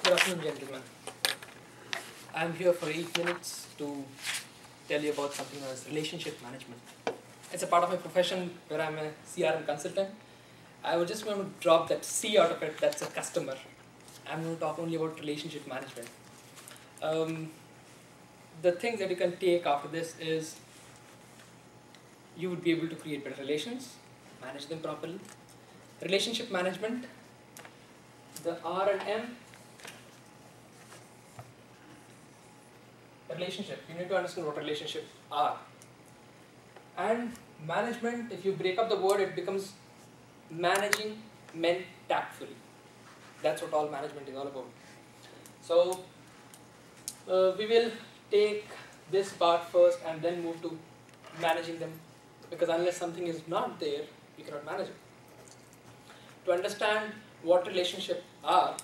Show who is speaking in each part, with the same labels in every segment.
Speaker 1: Good afternoon, gentlemen. I'm here for 8 minutes to tell you about something known as relationship management. It's a part of my profession where I'm a CRM consultant. I was just going to drop that C out of it, that's a customer. I'm going to talk only about relationship management. The things that you can take after this is you would be able to create better relations, manage them properly. Relationship management, the R and M. Relationship, you need to understand what relationships are. And management, if you break up the word, it becomes managing men tactfully. That's what all management is all about. So, we will take this part first and then move to managing them, because unless something is not there, we cannot manage it. To understand what relationships are,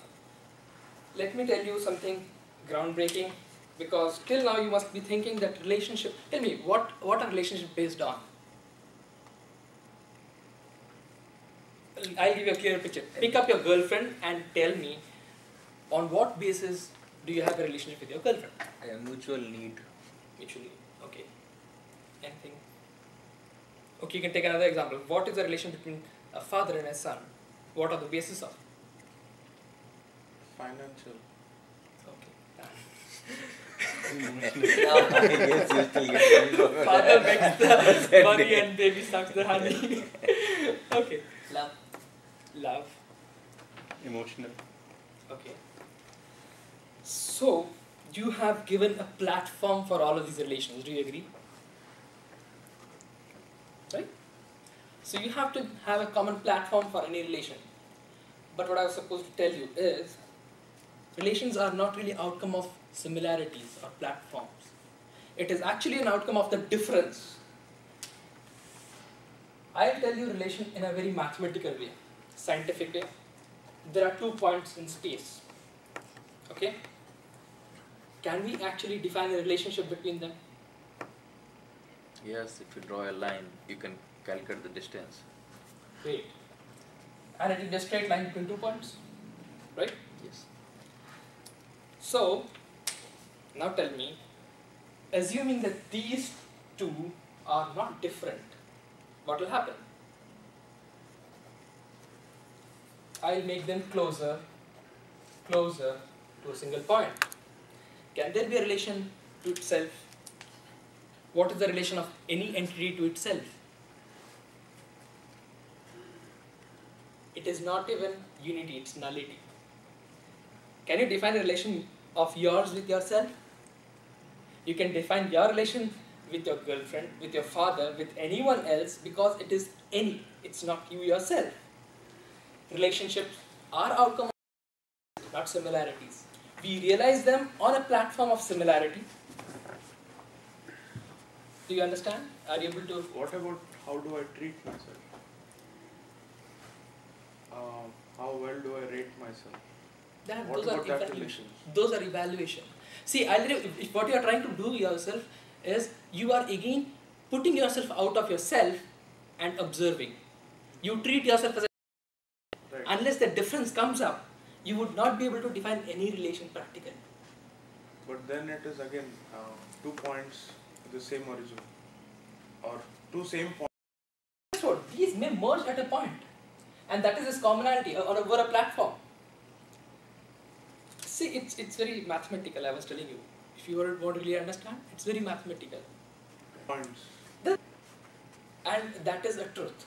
Speaker 1: let me tell you something groundbreaking, because till now you must be thinking that relationship, tell me, what are relationships based on? I'll give you a clear picture. Pick up your girlfriend and tell me on what basis do you have a relationship with your girlfriend?
Speaker 2: A mutual need.
Speaker 1: Mutually, okay. Anything? Okay, you can take another example. What is the relation between a father and a son? What are the basis of?
Speaker 3: Financial.
Speaker 1: Okay.
Speaker 2: Yes, you still get
Speaker 1: Father makes the money and baby sucks the honey. Okay.
Speaker 2: Love.
Speaker 1: Love.
Speaker 3: Emotional.
Speaker 1: Okay. So, you have given a platform for all of these relations. Do you agree? Right? So, you have to have a common platform for any relation. But what I was supposed to tell you is, relations are not really outcome of similarities or platforms. It is actually an outcome of the difference. I'll tell you relation in a very mathematical way, scientific way. There are 2 points in space. Okay? Can we actually define a relationship between them?
Speaker 2: Yes, if you draw a line, you can calculate the distance.
Speaker 1: Great. And it is a straight line between 2 points, right?
Speaker 2: Yes.
Speaker 1: So, now tell me, assuming that these two are not different, what will happen? I'll make them closer to a single point. Can there be a relation to itself? What is the relation of any entity to itself? It is not even unity, it's nullity. Can you define a relation of yours with yourself? You can define your relation with your girlfriend, with your father, with anyone else, because it is any, it's not you yourself. Relationships are outcome of not similarities. We realize them on a platform of similarity. Do you understand? Are you able to?
Speaker 3: What about how do I treat myself? How well do I rate myself? What
Speaker 1: Those are
Speaker 3: about that
Speaker 1: evaluation.
Speaker 3: relation?
Speaker 1: Those are evaluation. See, if what you are trying to do yourself is you are again putting yourself out of yourself and observing. You treat yourself as a
Speaker 3: Right.
Speaker 1: unless the difference comes up, you would not be able to define any relation practically.
Speaker 3: But then it is again 2 points with the same origin, or 2 same points.
Speaker 1: Guess what? These may merge at a point, and that is this commonality over a platform. See, it's very mathematical. I was telling you. If you want to really understand, it's very mathematical,
Speaker 3: Points.
Speaker 1: and that is a truth.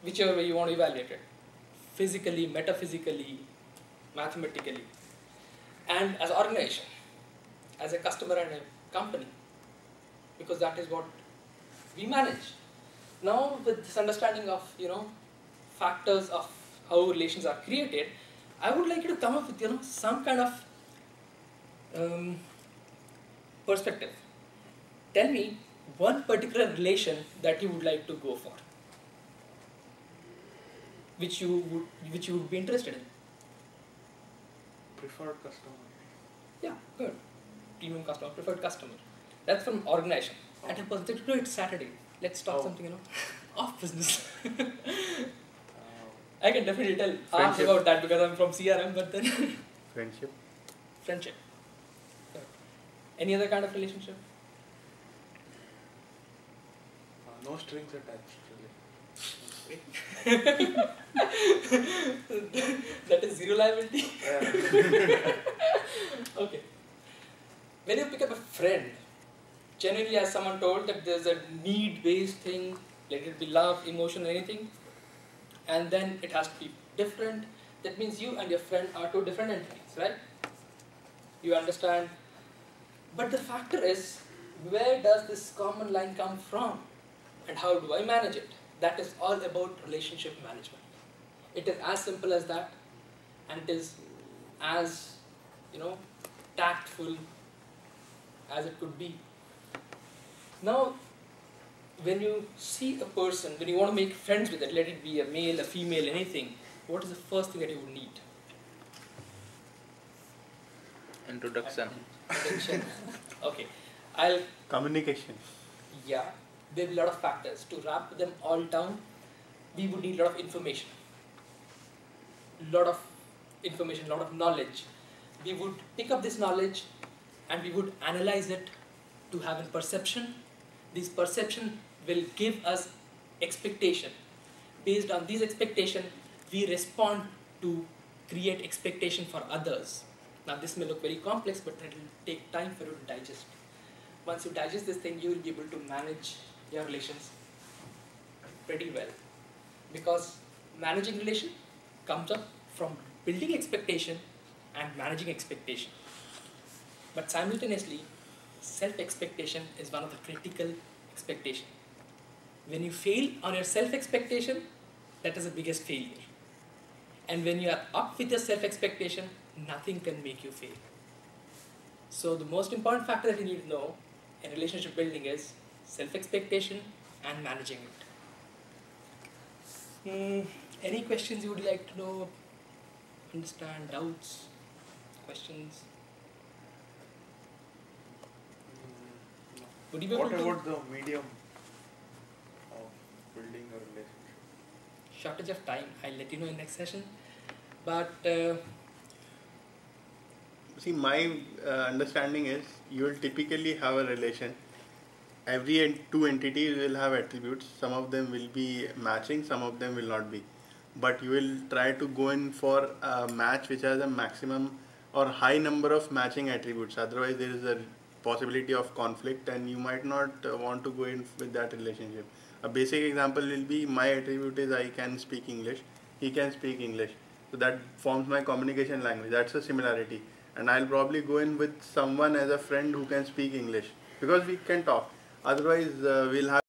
Speaker 1: Whichever way you want to evaluate it, physically, metaphysically, mathematically, and as an organization, as a customer and a company, because that is what we manage. Now, with this understanding of factors of how relations are created, I would like you to come up with some kind of perspective. Tell me one particular relation that you would like to go for, which you would be interested in.
Speaker 3: Preferred customer.
Speaker 1: Yeah, good. Premium customer, preferred customer. That's from organization. At a perspective, it's Saturday. Let's talk something, off business. I can definitely tell half
Speaker 2: Friendship.
Speaker 1: about that because I'm from CRM, but then
Speaker 4: Friendship.
Speaker 1: friendship. Any other kind of relationship?
Speaker 3: No strings attached, really.
Speaker 1: That is zero liability.
Speaker 3: Yeah.
Speaker 1: Okay. When you pick up a friend, generally as someone told that there's a need-based thing, let it be love, emotion, anything, and then it has to be different. That means you and your friend are two different entities, right? You understand? But the factor is, where does this common line come from? And how do I manage it? That is all about relationship management. It is as simple as that, and it is as, tactful as it could be. Now, when you see a person, when you want to make friends with it, let it be a male, a female, anything, what is the first thing that you would need?
Speaker 2: Introduction.
Speaker 1: Attention. Okay. I'll
Speaker 4: Communication.
Speaker 1: Yeah, there will be a lot of factors. To wrap them all down, we would need a lot of information. Lot of information, lot of knowledge. We would pick up this knowledge and we would analyze it to have a perception. This perception will give us expectation. Based on these expectation, we respond to create expectation for others. Now this may look very complex, but it will take time for you to digest. Once you digest this thing, you will be able to manage your relations pretty well. Because managing relation comes up from building expectation and managing expectation. But simultaneously, self-expectation is one of the critical expectation. When you fail on your self-expectation, that is the biggest failure. And when you are up with your self-expectation, nothing can make you fail. So the most important factor that you need to know in relationship building is self-expectation and managing it. Any questions you would like to know, understand, doubts, questions? Would you be able
Speaker 3: What
Speaker 1: to
Speaker 3: about the medium of building a relationship?
Speaker 1: shortage of time? I'll let you know in next session. But
Speaker 4: See, my understanding is you will typically have a relation. Every two entities will have attributes. Some of them will be matching, some of them will not be. But you will try to go in for a match which has a maximum or high number of matching attributes. Otherwise, there is a possibility of conflict, and you might not want to go in with that relationship. A basic example will be my attribute is I can speak English, he can speak English. So that forms my communication language. That's a similarity. And I'll probably go in with someone as a friend who can speak English because we can talk. Otherwise, we'll have